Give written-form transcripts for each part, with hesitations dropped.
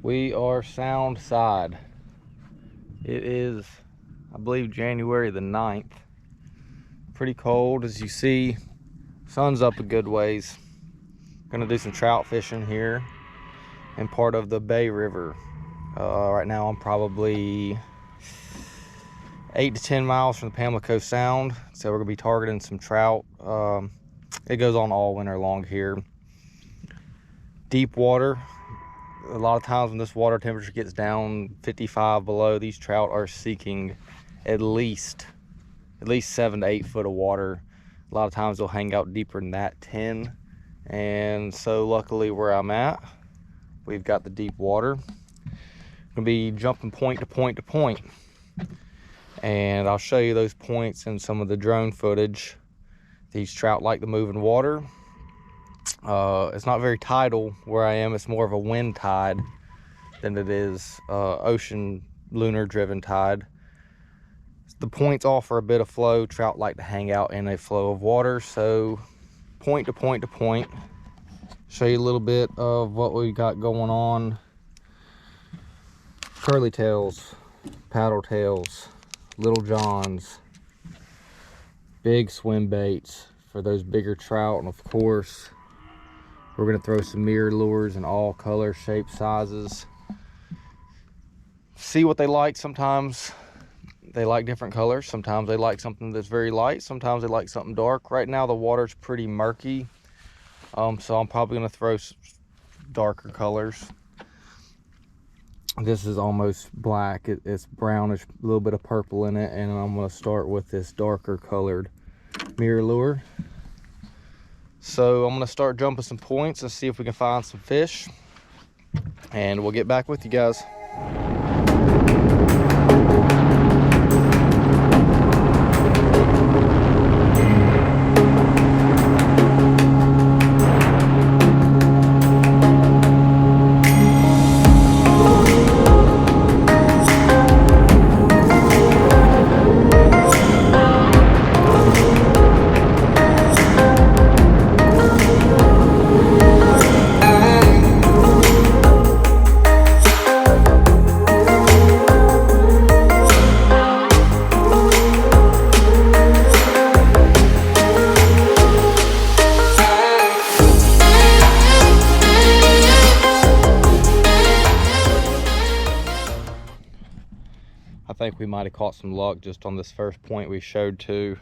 We are sound side. It is, I believe, January the 9th. Pretty cold, as you see. Sun's up a good ways. Gonna do some trout fishing here in part of the Bay River. Right now I'm probably 8 to 10 miles from the Pamlico Sound, so we're gonna be targeting some trout. It goes on all winter long here. Deep water. A lot of times when this water temperature gets down 55 below, these trout are seeking at least 7 to 8 foot of water. A lot of times they'll hang out deeper than that, 10. And so luckily where I'm at, we've got the deep water. Gonna be jumping point to point to point. And I'll show you those points in some of the drone footage. These trout like the moving water. It's not very tidal where I am. It's more of a wind tide than it is ocean lunar driven tide. The points offer a bit of flow. Trout like to hang out in a flow of water. So point to point to point. Show you a little bit of what we got going on. Curly tails, paddle tails, little johns, big swim baits for those bigger trout, and of course we're going to throw some mirror lures in all color, shapes, sizes. See what they like. Sometimes they like different colors. Sometimes they like something that's very light. Sometimes they like something dark. Right now the water's pretty murky, so I'm probably going to throw darker colors. This is almost black. It's brownish, a little bit of purple in it, and I'm going to start with this darker colored mirror lure. So I'm going to start jumping some points and see if we can find some fish, and we'll get back with you guys. I think we might have caught some luck just on this first point we showed to.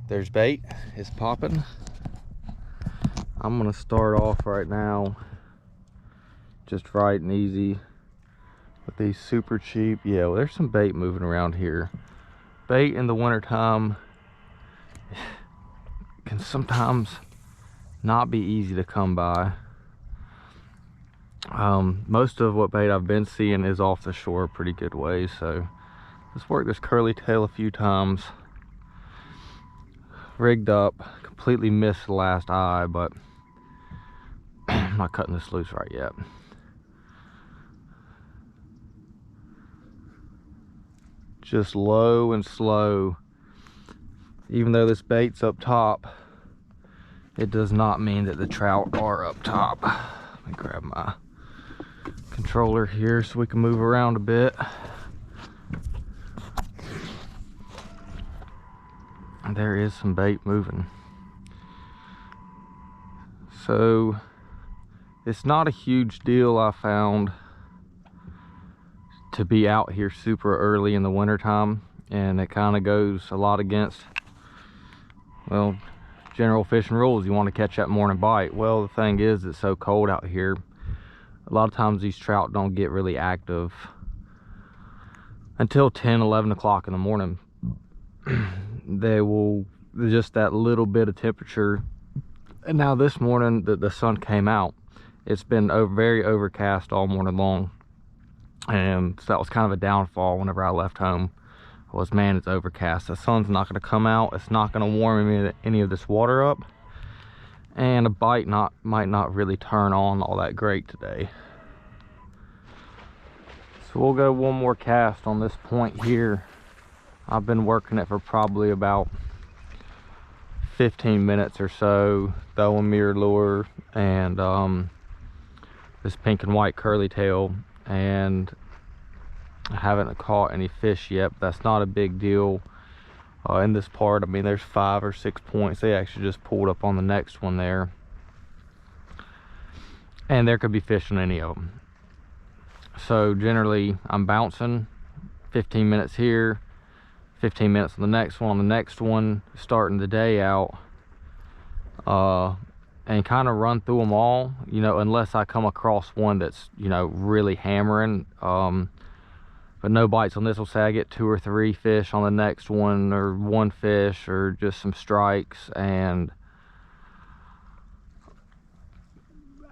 There's bait, it's popping. I'm gonna start off right now just right and easy with these super cheap. Yeah, well, there's some bait moving around here. Bait in the wintertime can sometimes not be easy to come by. Most of what bait I've been seeing is off the shore pretty good ways, so let's work this curly tail a few times. Rigged up, completely missed the last eye, but I'm not cutting this loose right yet. Just low and slow. Even though this bait's up top, it does not mean that the trout are up top. Let me grab my controller here so we can move around a bit. There is some bait moving. So it's not a huge deal, I found, to be out here super early in the wintertime, and it kind of goes a lot against, well, general fishing rules. You want to catch that morning bite. Well, the thing is, it's so cold out here. A lot of times these trout don't get really active until 10, 11 o'clock in the morning. They will, just that little bit of temperature. And now this morning the sun came out. It's been very overcast all morning long. And so that was kind of a downfall whenever I left home. Was, man, it's overcast. The sun's not going to come out. It's not going to warm any of this water up. And a bite might not really turn on all that great today. So we'll go one more cast on this point here. I've been working it for probably about 15 minutes or so, throwing mirror lure and this pink and white curly tail, and I haven't caught any fish yet, but that's not a big deal in this part. I mean, there's 5 or 6 points. They actually just pulled up on the next one there, and there could be fish on any of them. So generally I'm bouncing 15 minutes here, 15 minutes on the next one, starting the day out, and kind of run through them all, you know, unless I come across one that's, you know, really hammering. But no bites on this will say I get 2 or 3 fish on the next one, or 1 fish, or just some strikes. And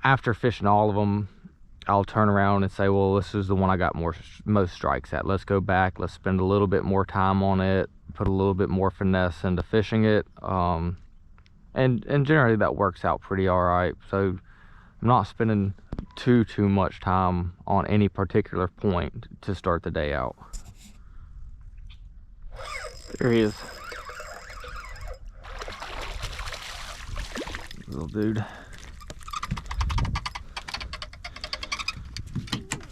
after fishing all of them, I'll turn around and say, well, this is the one I got most strikes at. Let's go back, let's spend a little bit more time on it, put a little bit more finesse into fishing it. And generally that works out pretty all right. So I'm not spending too much time on any particular point to start the day out. There he is. Little dude.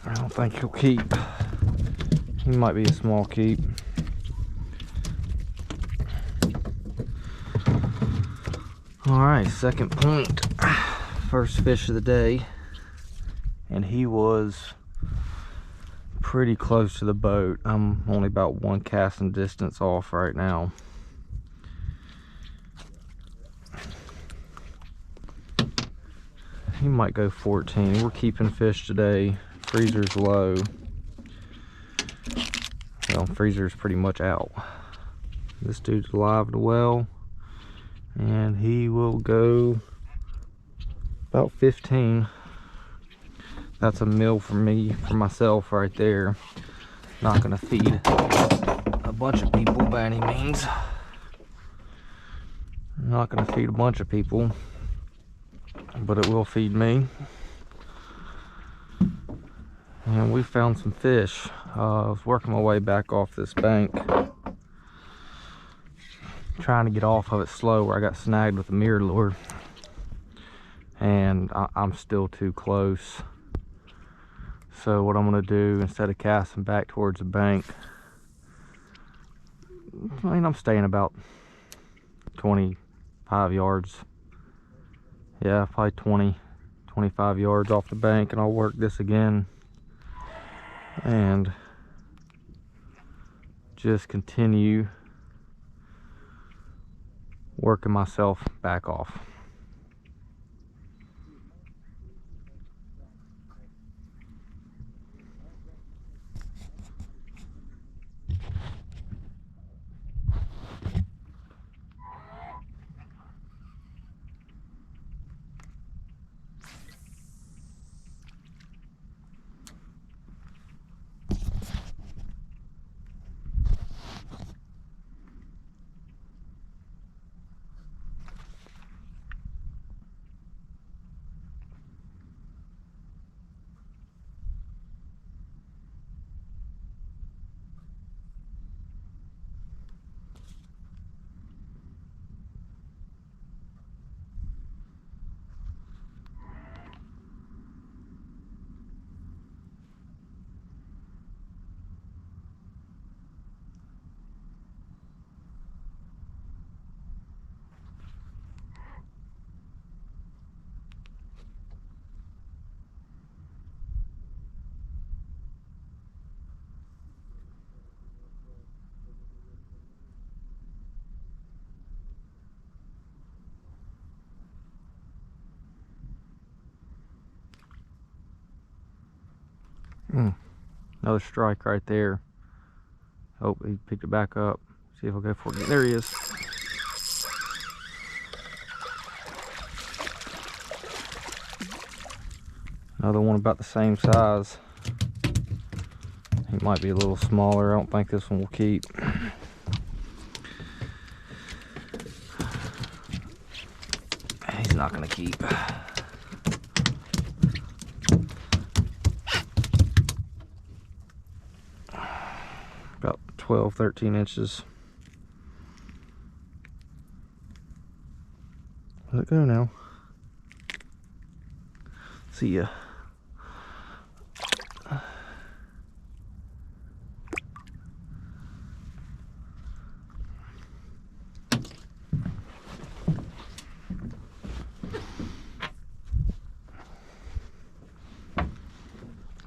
I don't think he'll keep. He might be a small keep. All right, second point. First fish of the day, and he was pretty close to the boat. I'm only about 1 casting distance off right now. He might go 14. We're keeping fish today. Freezer's low. Well, freezer's pretty much out. This dude's alive and well, and he will go about 15. That's a meal for me, for myself right there. Not gonna feed a bunch of people by any means. Not gonna feed a bunch of people, but it will feed me. And we found some fish. I was working my way back off this bank, trying to get off of it slow, where I got snagged with a mirror lure, and I'm still too close. So what I'm going to do, instead of casting back towards the bank, I mean, I'm staying about 25 yards. Yeah, probably 20, 25 yards off the bank, and I'll work this again and just continue working myself back off. Another strike right there. Oh, he picked it back up. See if I'll go for it. There he is. Another one about the same size. He might be a little smaller. I don't think this one will keep. He's not gonna keep. About 12, 13 inches. Let it go now. See ya.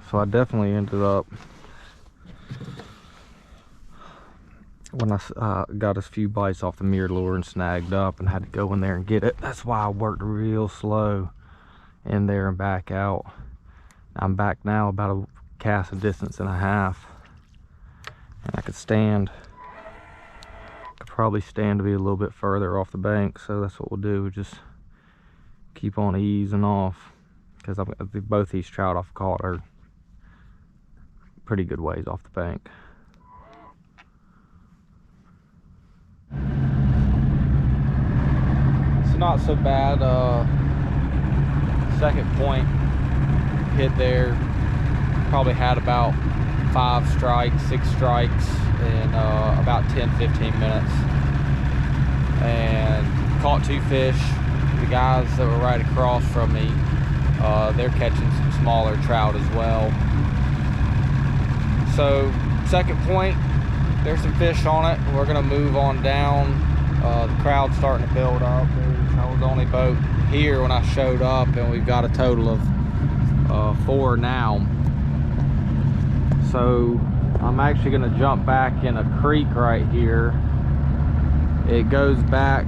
So I definitely ended up, when I got a few bites off the mirror lure and snagged up and had to go in there and get it. That's why I worked real slow in there and back out. I'm back now about a cast of distance and a half, and I could probably stand to be a little bit further off the bank. So that's what we'll do. We'll just keep on easing off, because both these trout I've caught are pretty good ways off the bank. It's not so bad. Second point hit there, probably had about 5 strikes, 6 strikes in about 10-15 minutes, and caught 2 fish. The guys that were right across from me, they're catching some smaller trout as well. So second point, there's some fish on it. We're gonna move on down. The crowd's starting to build up. I was the only boat here when I showed up, and we've got a total of 4 now. So I'm actually gonna jump back in a creek right here. It goes back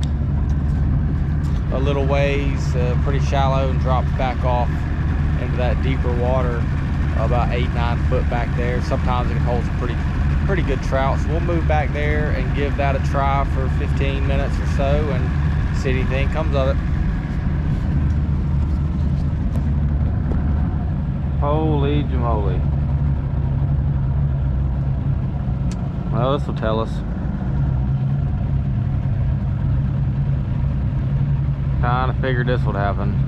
a little ways, pretty shallow, and drops back off into that deeper water, about 8-9 foot back there. Sometimes it can hold some pretty good trout. So we'll move back there and give that a try for 15 minutes or so and see if anything comes of it. Holy jamoly. Well, this will tell us. Kinda figured this would happen.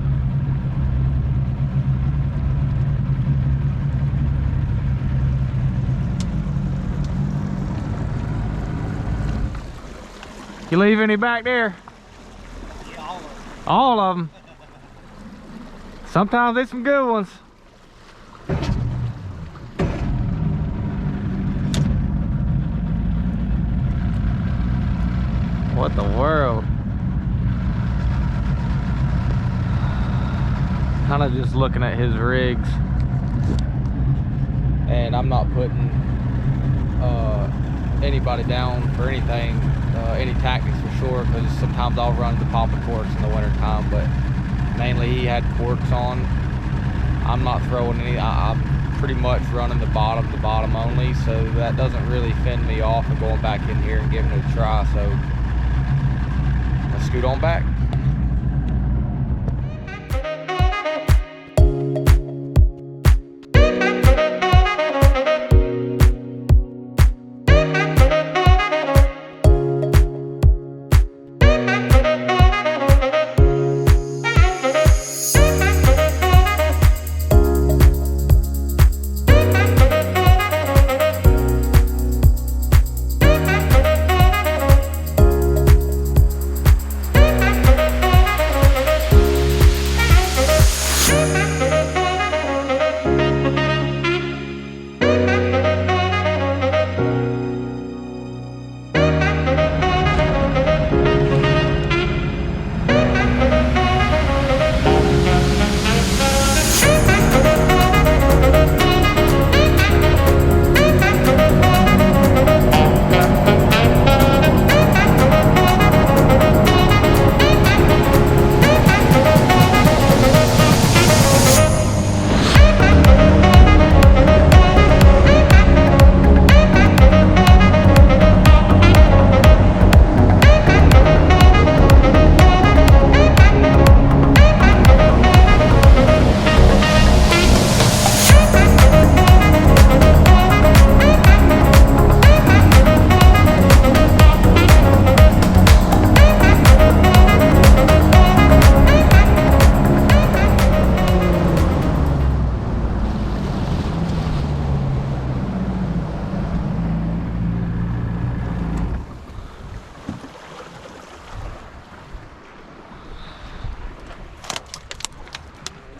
You leave any back there? Yeah, all of them. All of them. Sometimes there's some good ones. What the world? Kind of just looking at his rigs, and I'm not putting anybody down for anything, any tactics for sure, because sometimes I'll run the popper corks in the winter time, but mainly he had corks on. I'm not throwing any. I'm pretty much running the bottom only, so that doesn't really fend me off of going back in here and giving it a try. So let's scoot on back.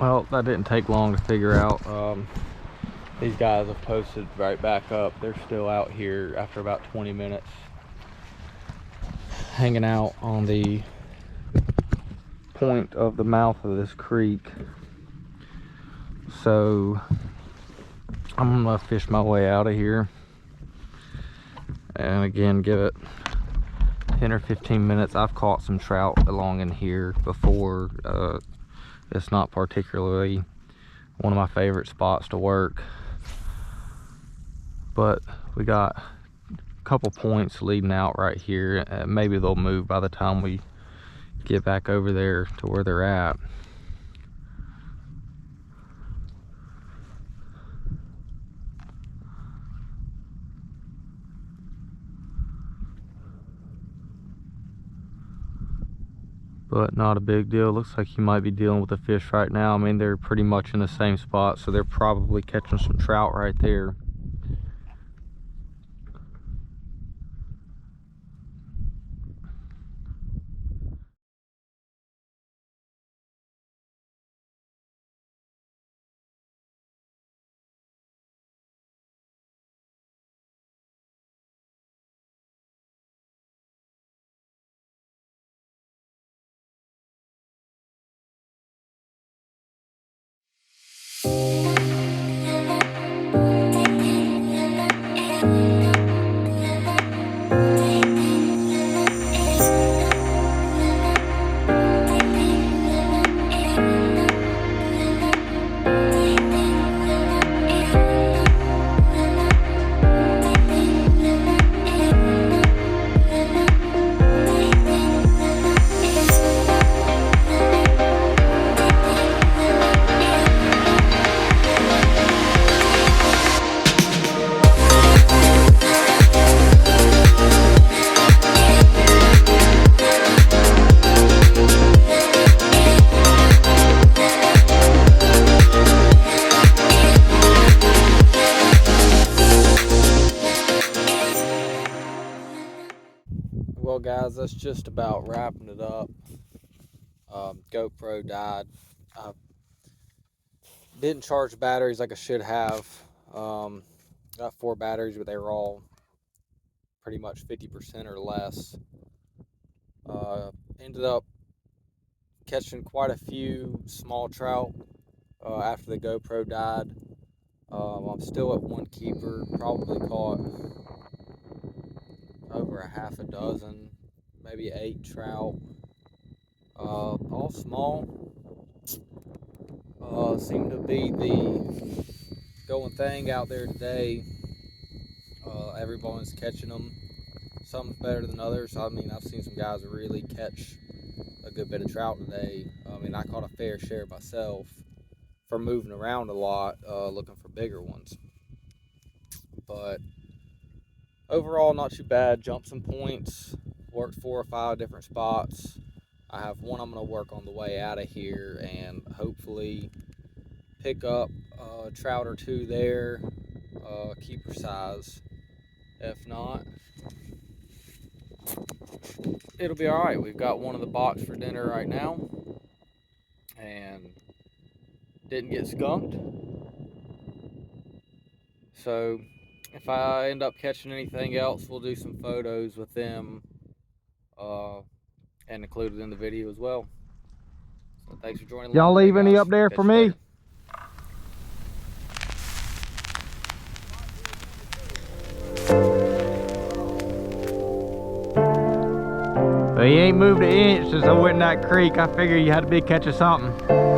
Well, that didn't take long to figure out. These guys have posted right back up. They're still out here after about 20 minutes, hanging out on the point of the mouth of this creek. So I'm gonna fish my way out of here. And again, give it 10 or 15 minutes. I've caught some trout along in here before. It's not particularly one of my favorite spots to work, but we got a couple points leading out right here. Maybe they'll move by the time we get back over there to where they're at. But not a big deal. Looks like you might be dealing with a fish right now. I mean, they're pretty much in the same spot, so they're probably catching some trout right there. Well guys, that's just about wrapping it up. GoPro died. I didn't charge batteries like I should have. Got 4 batteries, but they were all pretty much 50% or less. Ended up catching quite a few small trout after the GoPro died. I'm still at 1 keeper, probably caught over a half a dozen, maybe 8 trout, all small. Seem to be the going thing out there today. Everyone's catching them. Some's better than others. I mean, I've seen some guys really catch a good bit of trout today. I mean, I caught a fair share myself from moving around a lot, looking for bigger ones. But overall, not too bad. Jumped some points, worked 4 or 5 different spots. I have one I'm going to work on the way out of here, and hopefully pick up a trout or 2 there, keeper size. If not, it'll be all right. We've got one in the box for dinner right now, and didn't get skunked. So if I end up catching anything else, we'll do some photos with them and include it in the video as well. So thanks for joining. Y'all leave any up there for me? Well, he ain't moved an inch since I went in that creek. I figured you had to be catching something.